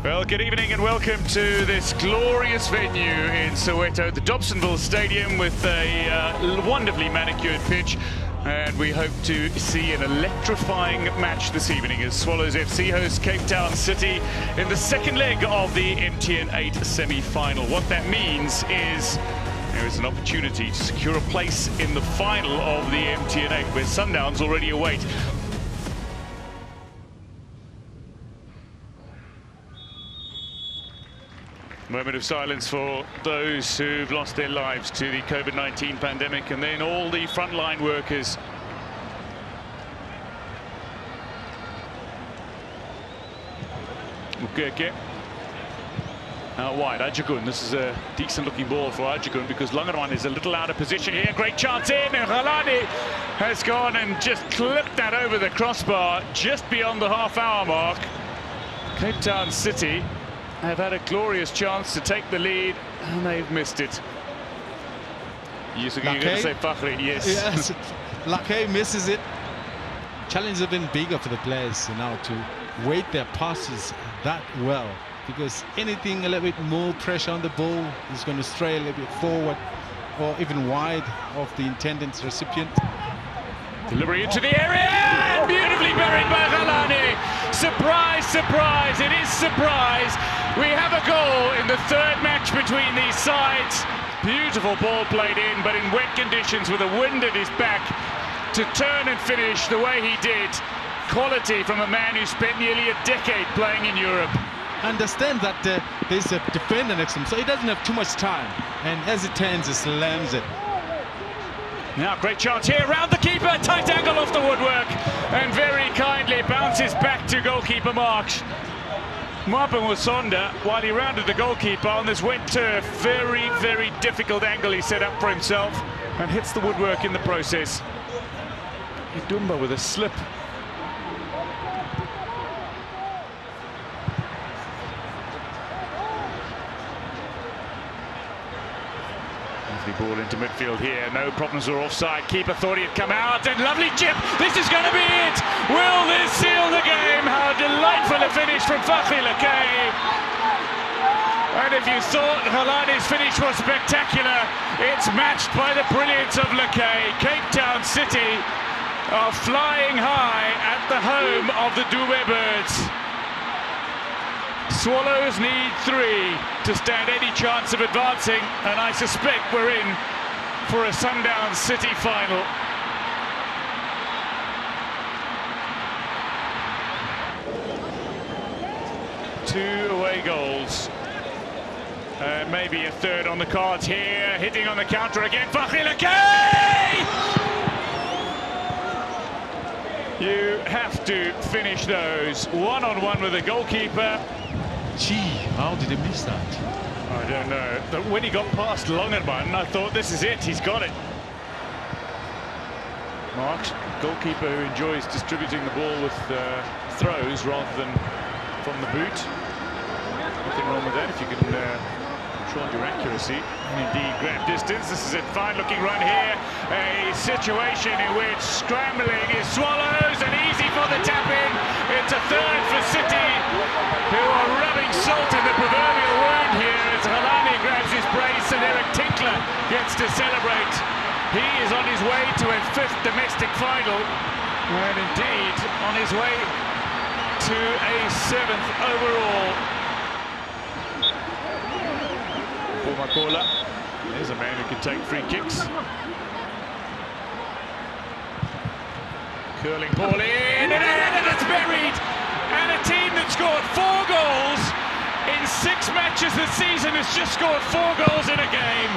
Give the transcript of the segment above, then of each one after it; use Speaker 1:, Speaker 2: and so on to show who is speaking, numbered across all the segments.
Speaker 1: Well, good evening and welcome to this glorious venue in Soweto, the Dobsonville Stadium, with a wonderfully manicured pitch. And we hope to see an electrifying match this evening as Swallows FC host Cape Town City in the second leg of the MTN8 Semi-final. What that means is there is an opportunity to secure a place in the final of the MTN8, where Sundowns already await. Moment of silence for those who've lost their lives to the COVID-19 pandemic, and then all the frontline workers. Mukeke out wide. Ajagun, this is a decent looking ball for Ajagun because Langerman is a little out of position here. Great chance in, and Halani has gone and just clipped that over the crossbar just beyond the half-hour mark. Cape Town City have had a glorious chance to take the lead, and they've missed it. You're going to say Fakhri, yes.
Speaker 2: Yes, Lake misses it. Challenges have been bigger for the players now to weight their passes that well, because anything a little bit more pressure on the ball is going to stray a little bit forward or even wide of the intended recipient.
Speaker 1: Delivery into the area, and beautifully buried by Galani. Surprise, surprise, it is surprise. We have a goal in the third match between these sides. Beautiful ball played in, but in wet conditions with the wind at his back, to turn and finish the way he did. Quality from a man who spent nearly a decade playing in Europe.
Speaker 2: Understand that there's a defender next to him, so he doesn't have too much time. And as it turns, he slams it.
Speaker 1: Now, great chance here, round the keeper, tight angle off the woodwork, and very kindly bounces back to goalkeeper Marks. Mwapa Musonda, while he rounded the goalkeeper on this wet turf, very, very difficult angle he set up for himself, and hits the woodwork in the process. Idumba with a slip. Ball into midfield here, no problems or offside. Keeper thought he'd come out, and lovely chip. This is going to be it. Will this seal the game? How delightful a finish from Fakhri Lakay. And if you thought Halani's finish was spectacular, it's matched by the brilliance of Lakay. Cape Town City are flying high at the home of the Dube Birds. Swallows need 3 to stand any chance of advancing, and I suspect we're in for a Sundowns City final. Two away goals. Maybe a third on the cards here. Hitting on the counter again. Fakhri Lakay! You have to finish those one-on-one with the goalkeeper.
Speaker 2: Gee, how did he miss that?
Speaker 1: I don't know. But when he got past Langerman, I thought, this is it, he's got it. Marks, goalkeeper who enjoys distributing the ball with throws rather than from the boot. Nothing wrong with that if you can control your accuracy and indeed grab distance. This is a fine-looking run here. A situation in which scrambling is Swallows, and easy for the tap-in. It's a third for City, who are rubbing salt in the proverbial wound here as Halani grabs his brace and Eric Tinkler gets to celebrate. He is on his way to a 5th domestic final, and indeed on his way to a 7th overall. For Makola, there's a man who can take free kicks. Curling ball in, and it's buried. And a team that scored 4 goals in 6 matches this season has just scored 4 goals in a game.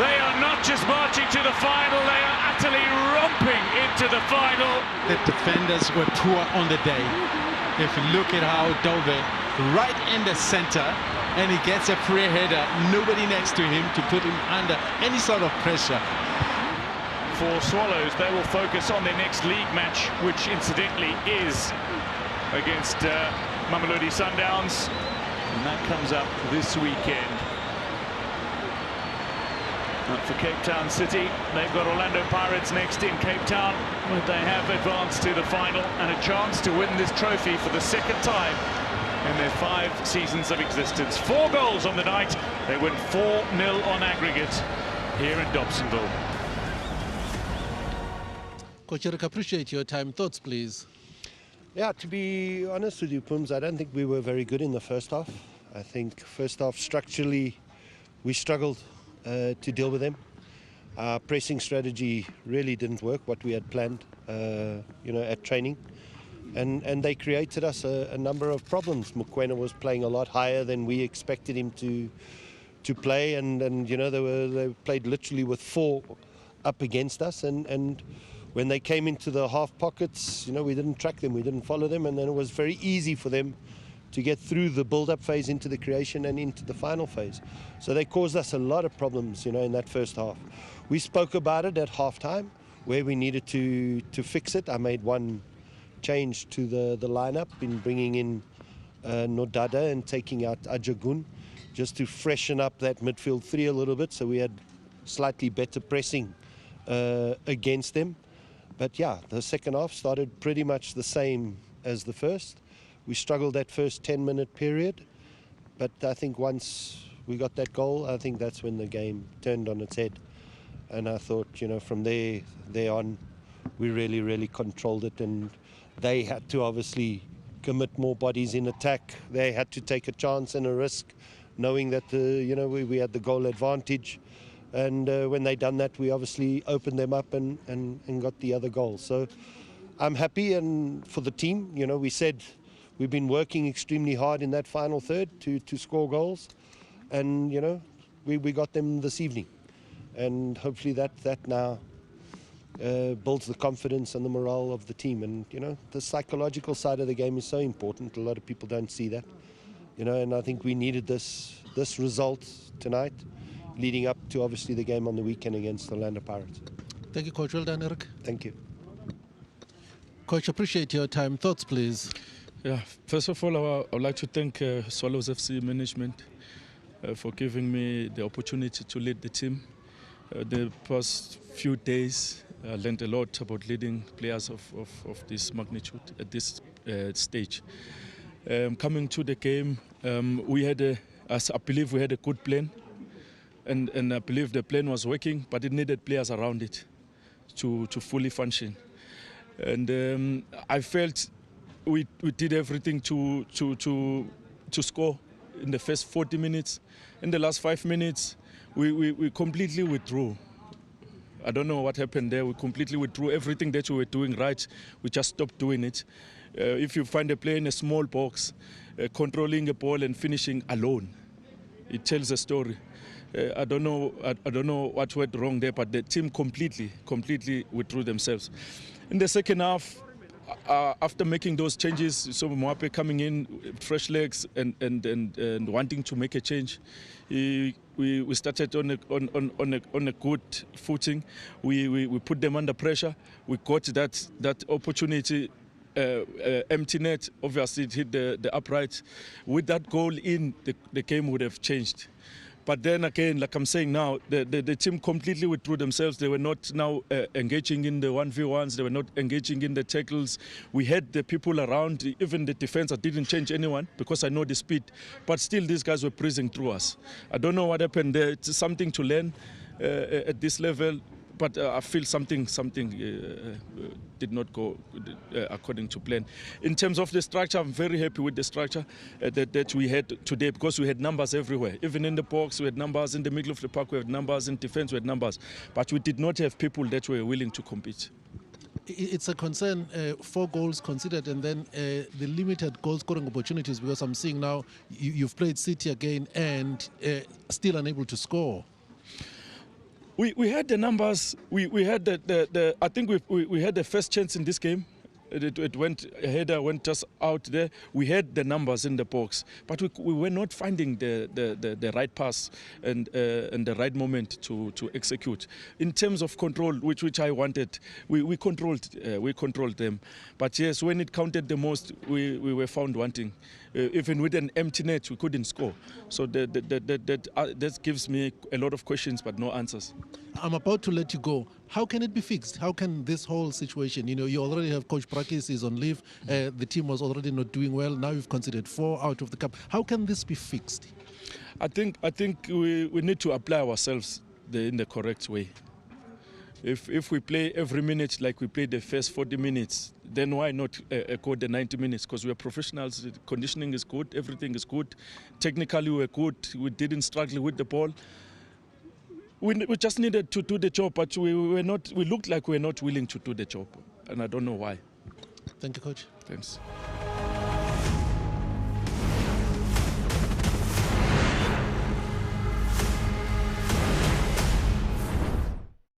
Speaker 1: They are not just marching to the final, they are utterly romping into the final.
Speaker 2: The defenders were poor on the day. If you look at how Dove, right in the center, and he gets a free header, nobody next to him to put him under any sort of pressure.
Speaker 1: For Swallows, they will focus on their next league match, which incidentally is against Mamelodi Sundowns, and that comes up this weekend. For Cape Town City, they've got Orlando Pirates next in Cape Town, but they have advanced to the final and a chance to win this trophy for the 2nd time in their 5 seasons of existence. 4 goals on the night. They win 4-0 on aggregate here in Dobsonville.
Speaker 3: Coach Eric, appreciate your time. Thoughts, please.
Speaker 4: Yeah, to be honest with you, Pums, I don't think we were very good in the first half. I think first half structurally we struggled to deal with them. Our pressing strategy really didn't work, what we had planned, at training. And they created us a number of problems. Mokoena was playing a lot higher than we expected him to play, and they played literally with 4 up against us, and when they came into the half pockets, we didn't track them, we didn't follow them, and then it was very easy for them to get through the build-up phase into the creation and into the final phase. So they caused us a lot of problems, in that first half. We spoke about it at halftime, where we needed to fix it. I made one change to the lineup in bringing in Nodada and taking out Ajagun, just to freshen up that midfield 3 a little bit, so we had slightly better pressing against them. But yeah, the second half started pretty much the same as the first. We struggled that first 10-minute period, but I think once we got that goal, I think that's when the game turned on its head. And I thought, from there on, we really controlled it, and they had to obviously commit more bodies in attack. They had to take a chance and a risk, knowing that we had the goal advantage. And when they done that, we obviously opened them up and got the other goal. So I'm happy, and for the team, we said we've been working extremely hard in that final third to score goals, and we got them this evening, and hopefully that now builds the confidence and the morale of the team. And the psychological side of the game is so important. A lot of people don't see that, and I think we needed this result tonight, leading up to obviously the game on the weekend against the Orlando Pirates.
Speaker 3: Thank you, Coach. Well done, Eric.
Speaker 4: Thank you.
Speaker 3: Coach, appreciate your time. Thoughts, please.
Speaker 5: Yeah, first of all, I would like to thank Swallows FC management for giving me the opportunity to lead the team. The past few days, I learned a lot about leading players of this magnitude at this stage. Coming to the game, I believe we had a good plan. And I believe the plan was working, but it needed players around it to fully function. And I felt we did everything to score in the first 40 minutes. In the last 5 minutes, we completely withdrew. I don't know what happened there. We completely withdrew everything that we were doing right. We just stopped doing it. If you find a player in a small box, controlling a ball and finishing alone, it tells a story. I don't know what went wrong there, but the team completely withdrew themselves. In the second half, after making those changes, so Mwape coming in, fresh legs and wanting to make a change, we started on a good footing. We put them under pressure. We got that opportunity. MTN8 obviously it hit the upright. With that goal in, the game would have changed. But then again, like I'm saying now, the team completely withdrew themselves. They were not now engaging in the 1v1s. They were not engaging in the tackles. We had the people around, even the defense. I didn't change anyone because I know the speed. But still, these guys were breezing through us. I don't know what happened there. It's something to learn at this level. But I feel something did not go according to plan. In terms of the structure, I'm very happy with the structure that we had today, because we had numbers everywhere. Even in the box, we had numbers. In the middle of the park, we had numbers. In defense, we had numbers. But we did not have people that were willing to compete.
Speaker 3: It's a concern, 4 goals considered, and then the limited goal scoring opportunities, because I'm seeing now you've played City again and still unable to score.
Speaker 5: We had the numbers. We had I think we had the first chance in this game. It went, a header went just out there. We had the numbers in the box, but we were not finding the right pass and the right moment to execute. In terms of control, which I wanted, we controlled them. But yes, when it counted the most, we were found wanting. Even with an empty net, we couldn't score. So that gives me a lot of questions, but no answers.
Speaker 3: I'm about to let you go. How can it be fixed? How can this whole situation, you already have Coach Prakis is on leave, the team was already not doing well, now you've conceded 4 out of the cup. How can this be fixed?
Speaker 5: I think we need to apply ourselves in the correct way. If we play every minute like we played the first 40 minutes, then why not go the 90 minutes? Because we are professionals, conditioning is good, everything is good. Technically we're good, we didn't struggle with the ball. We just needed to do the job, but we looked like we were not willing to do the job. And I don't know why.
Speaker 3: Thank you, Coach.
Speaker 5: Thanks.